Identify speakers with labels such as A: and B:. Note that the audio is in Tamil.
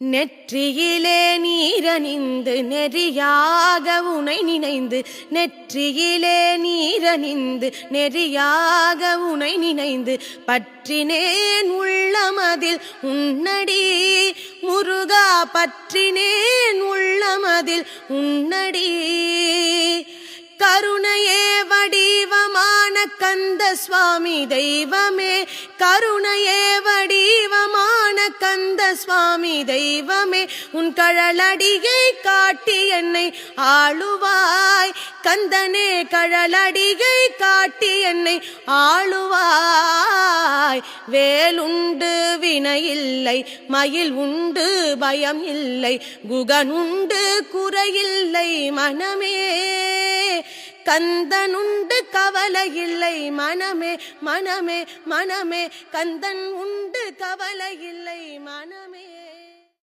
A: நெற்றியிலே நீரணிந்து நெறியாக உனை நினைந்து நெற்றியிலே நீரணிந்து நெறியாக உனை நினைந்து பற்றினேன் உள்ளமதில் உன்னடி முருகா பற்றினேன் உள்ளமதில் உன்னடி கருணையே வடிவமான கந்த சுவாமி தெய்வமே கருணையே வடிவமான கந்த சுவாமி தெய்வமே உன் கழலடியை காட்டி என்னை ஆளுவாய் கந்தனே கழலடியை காட்டி என்னை ஆளுவாய் வேலுண்டு வினையில்லை மயில் உண்டு பயம் இல்லை குகனுண்டு குறையில்லை மனமே கந்தனுண்டு கவலை இல்லை மனமே மனமே மனமே கந்தன் உண்டு கவலை இல்லை மனமே.